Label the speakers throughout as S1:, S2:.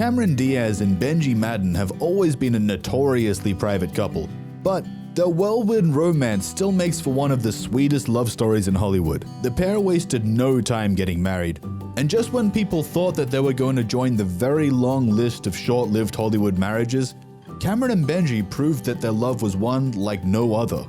S1: Cameron Diaz and Benji Madden have always been a notoriously private couple, but their whirlwind romance still makes for one of the sweetest love stories in Hollywood. The pair wasted no time getting married, and just when people thought that they were going to join the very long list of short-lived Hollywood marriages, Cameron and Benji proved that their love was one like no other.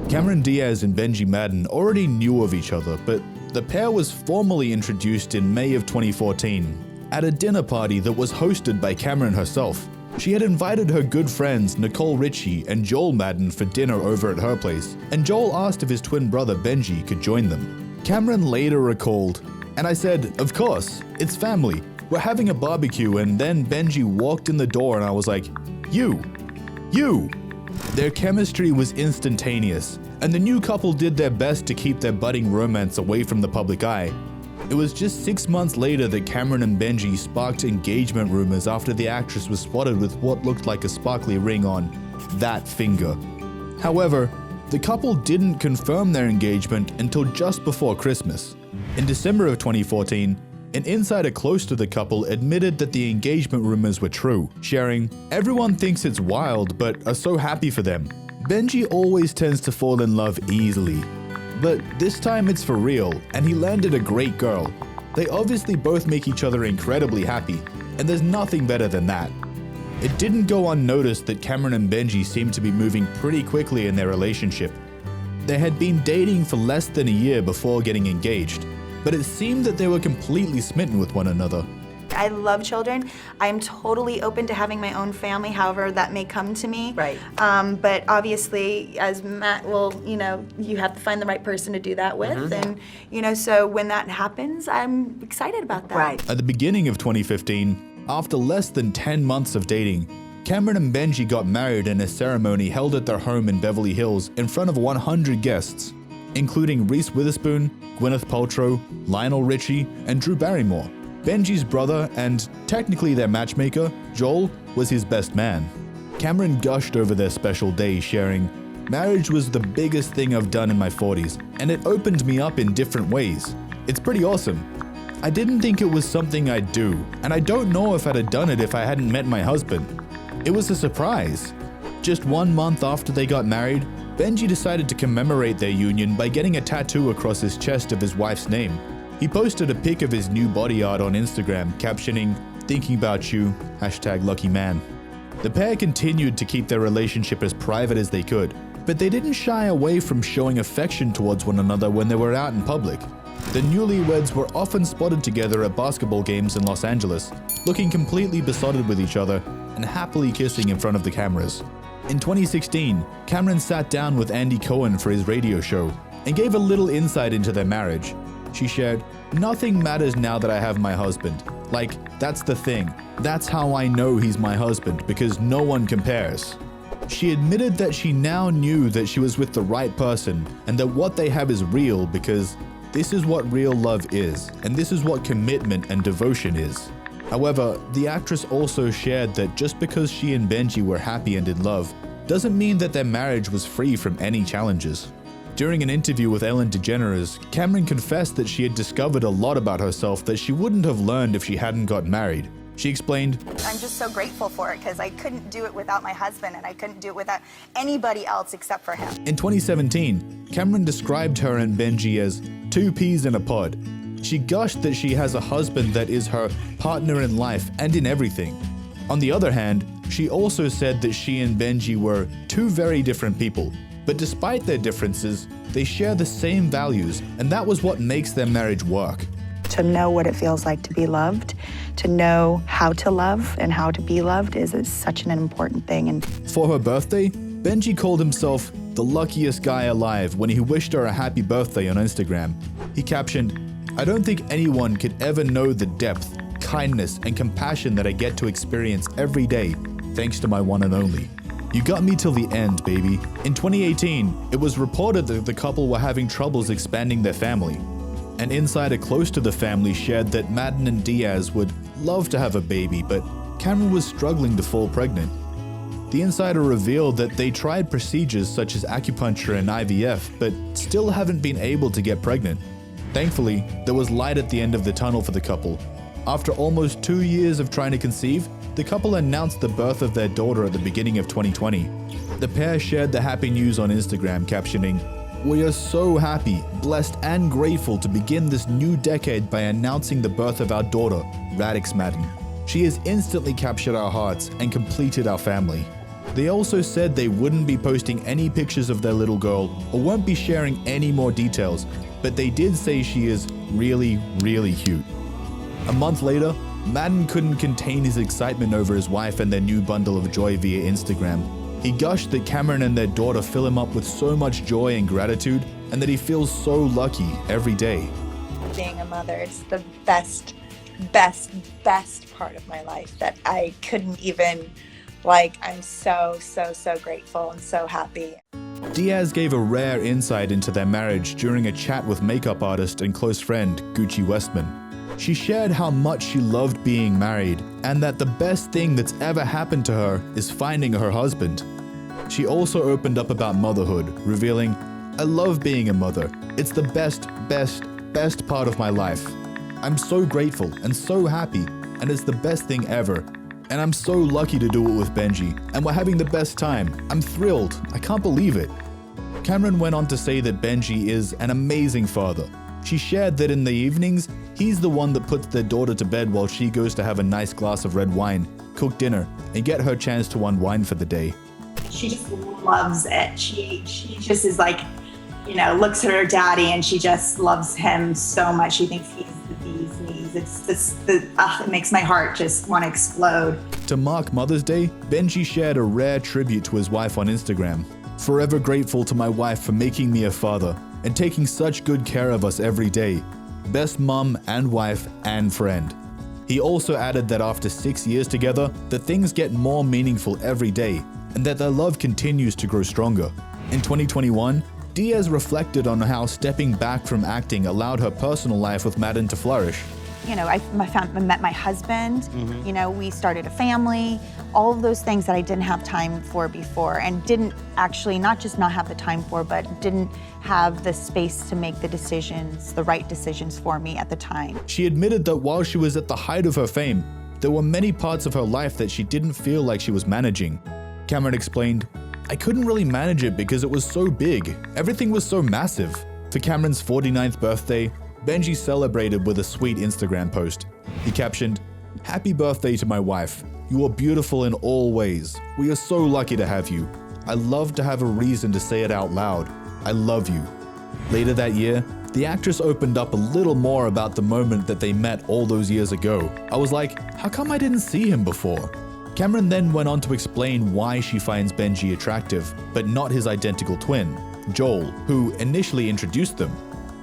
S1: Cameron Diaz and Benji Madden already knew of each other, but the pair was formally introduced in May of 2014 at a dinner party that was hosted by Cameron herself. She had invited her good friends Nicole, Richie, and Joel Madden for dinner over at her place, and Joel asked if his twin brother Benji could join them. Cameron later recalled, "And I said, of course, it's family. We're having a barbecue," and then Benji walked in the door and I was like, You. Their chemistry was instantaneous, and the new couple did their best to keep their budding romance away from the public eye. It was just 6 months later that Cameron and Benji sparked engagement rumors after the actress was spotted with what looked like a sparkly ring on that finger. However, the couple didn't confirm their engagement until just before Christmas. In December of 2014, an insider close to the couple admitted that the engagement rumors were true, sharing, "Everyone thinks it's wild, but are so happy for them. Benji always tends to fall in love easily. But this time it's for real, and he landed a great girl. They obviously both make each other incredibly happy, and there's nothing better than that." It didn't go unnoticed that Cameron and Benji seemed to be moving pretty quickly in their relationship. They had been dating for less than a year before getting engaged, but it seemed that they were completely smitten with one another.
S2: I love children. I'm totally open to having my own family, however that may come to me.
S3: Right.
S2: But obviously, as Matt will, you have to find the right person to do that with. And, so when that happens, I'm excited about that.
S3: Right.
S1: At the beginning of 2015, after less than 10 months of dating, Cameron and Benji got married in a ceremony held at their home in Beverly Hills in front of 100 guests, including Reese Witherspoon, Gwyneth Paltrow, Lionel Richie, and Drew Barrymore. Benji's brother, and technically their matchmaker, Joel, was his best man. Cameron gushed over their special day, sharing, "Marriage was the biggest thing I've done in my 40s, and it opened me up in different ways. It's pretty awesome. I didn't think it was something I'd do, and I don't know if I'd have done it if I hadn't met my husband. It was a surprise." Just 1 month after they got married, Benji decided to commemorate their union by getting a tattoo across his chest of his wife's name. He posted a pic of his new body art on Instagram, captioning, "Thinking about you, #LuckyMan." The pair continued to keep their relationship as private as they could, but they didn't shy away from showing affection towards one another when they were out in public. The newlyweds were often spotted together at basketball games in Los Angeles, looking completely besotted with each other and happily kissing in front of the cameras. In 2016, Cameron sat down with Andy Cohen for his radio show and gave a little insight into their marriage. She shared, "Nothing matters now that I have my husband. Like, that's the thing. That's how I know he's my husband, because no one compares." She admitted that she now knew that she was with the right person and that what they have is real, because this is what real love is, and this is what commitment and devotion is. However, the actress also shared that just because she and Benji were happy and in love, doesn't mean that their marriage was free from any challenges. During an interview with Ellen DeGeneres, Cameron confessed that she had discovered a lot about herself that she wouldn't have learned if she hadn't gotten married. She explained,
S4: "I'm just so grateful for it because I couldn't do it without my husband and I couldn't do it without anybody else except for him."
S1: In 2017, Cameron described her and Benji as two peas in a pod. She gushed that she has a husband that is her partner in life and in everything. On the other hand, she also said that she and Benji were two very different people. But despite their differences, they share the same values, and that was what makes their marriage work.
S2: To know what it feels like to be loved, to know how to love and how to be loved is such an important thing. And
S1: for her birthday, Benji called himself the luckiest guy alive when he wished her a happy birthday on Instagram. He captioned, "I don't think anyone could ever know the depth, kindness, and compassion that I get to experience every day, thanks to my one and only. You got me till the end, baby." In 2018, it was reported that the couple were having troubles expanding their family. An insider close to the family shared that Madden and Diaz would love to have a baby, but Cameron was struggling to fall pregnant. The insider revealed that they tried procedures such as acupuncture and IVF, but still haven't been able to get pregnant. Thankfully, there was light at the end of the tunnel for the couple. After almost 2 years of trying to conceive, the couple announced the birth of their daughter at the beginning of 2020. The pair shared the happy news on Instagram, captioning, "We are so happy, blessed, and grateful to begin this new decade by announcing the birth of our daughter, Radix Madden. She has instantly captured our hearts and completed our family." They also said they wouldn't be posting any pictures of their little girl or won't be sharing any more details, but they did say she is really, really cute. A month later, Madden couldn't contain his excitement over his wife and their new bundle of joy via Instagram. He gushed that Cameron and their daughter fill him up with so much joy and gratitude, and that he feels so lucky every day.
S4: Being a mother is the best part of my life that I couldn't even, I'm so grateful and so happy.
S1: Diaz gave a rare insight into their marriage during a chat with makeup artist and close friend Gucci Westman. She shared how much she loved being married and that the best thing that's ever happened to her is finding her husband. She also opened up about motherhood, revealing, "I love being a mother. It's the best part of my life. I'm so grateful and so happy, and it's the best thing ever. And I'm so lucky to do it with Benji, and we're having the best time. I'm thrilled. I can't believe it." Cameron went on to say that Benji is an amazing father. She shared that in the evenings, he's the one that puts their daughter to bed while she goes to have a nice glass of red wine, cook dinner, and get her chance to unwind for the day.
S3: She just loves it. She just is looks at her daddy and she just loves him so much. She thinks he's the bee's knees. It makes my heart just want to explode.
S1: To mark Mother's Day, Benji shared a rare tribute to his wife on Instagram. "Forever grateful to my wife for making me a father and taking such good care of us every day. Best mom and wife and friend." He also added that after 6 years together, that things get more meaningful every day and that their love continues to grow stronger. In 2021, Diaz reflected on how stepping back from acting allowed her personal life with Madden to flourish.
S2: I met my husband, we started a family, all of those things that I didn't have time for before, and didn't actually, not just not have the time for, but didn't have the space to make the right decisions for me at the time.
S1: She admitted that while she was at the height of her fame, there were many parts of her life that she didn't feel like she was managing. Cameron explained, "I couldn't really manage it because it was so big. Everything was so massive." For Cameron's 49th birthday, Benji celebrated with a sweet Instagram post. He captioned, "Happy birthday to my wife. You are beautiful in all ways. We are so lucky to have you. I love to have a reason to say it out loud. I love you." Later that year, the actress opened up a little more about the moment that they met all those years ago. "I was like, how come I didn't see him before?" Cameron then went on to explain why she finds Benji attractive, but not his identical twin, Joel, who initially introduced them.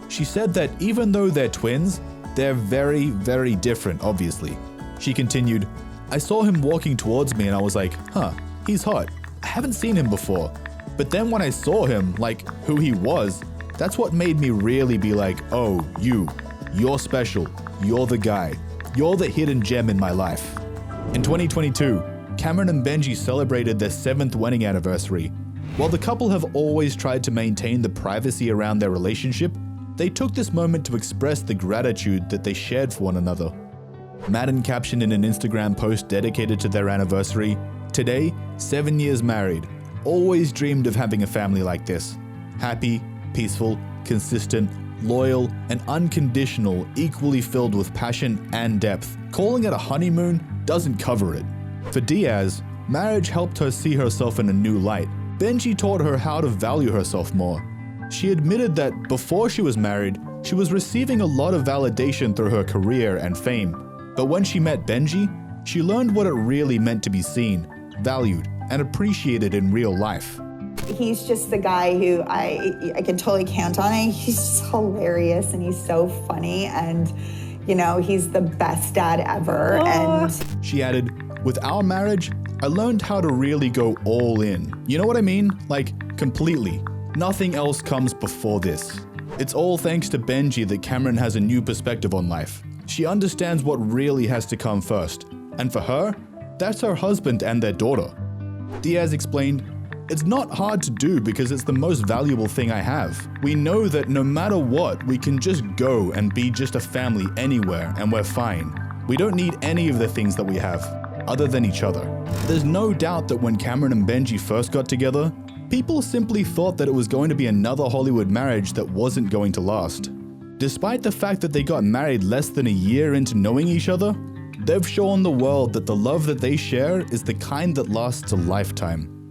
S1: She said that even though they're twins, they're very, very different, obviously. She continued, "I saw him walking towards me and I was like, he's hot. I haven't seen him before. But then when I saw him, who he was, that's what made me really be like, oh, you're special. You're the guy. You're the hidden gem in my life." In 2022, Cameron and Benji celebrated their 7th wedding anniversary. While the couple have always tried to maintain the privacy around their relationship, they took this moment to express the gratitude that they shared for one another. Madden captioned in an Instagram post dedicated to their anniversary, "Today, 7 years married. Always dreamed of having a family like this. Happy, peaceful, consistent, loyal, and unconditional, equally filled with passion and depth. Calling it a honeymoon doesn't cover it." For Diaz, marriage helped her see herself in a new light. Benji taught her how to value herself more. She admitted that before she was married, she was receiving a lot of validation through her career and fame. But when she met Benji, she learned what it really meant to be seen, valued, and appreciated in real life.
S2: He's just the guy who I can totally count on. He's just hilarious and he's so funny, and he's the best dad ever. And
S1: she added, "With our marriage, I learned how to really go all in. You know what I mean? Completely. Nothing else comes before this." It's all thanks to Benji that Cameron has a new perspective on life. She understands what really has to come first. And for her, that's her husband and their daughter. Diaz explained, "It's not hard to do because it's the most valuable thing I have. We know that no matter what, we can just go and be just a family anywhere and we're fine. We don't need any of the things that we have, other than each other. There's no doubt that when Cameron and Benji first got together, people simply thought that it was going to be another Hollywood marriage that wasn't going to last. Despite the fact that they got married less than a year into knowing each other, they've shown the world that the love that they share is the kind that lasts a lifetime.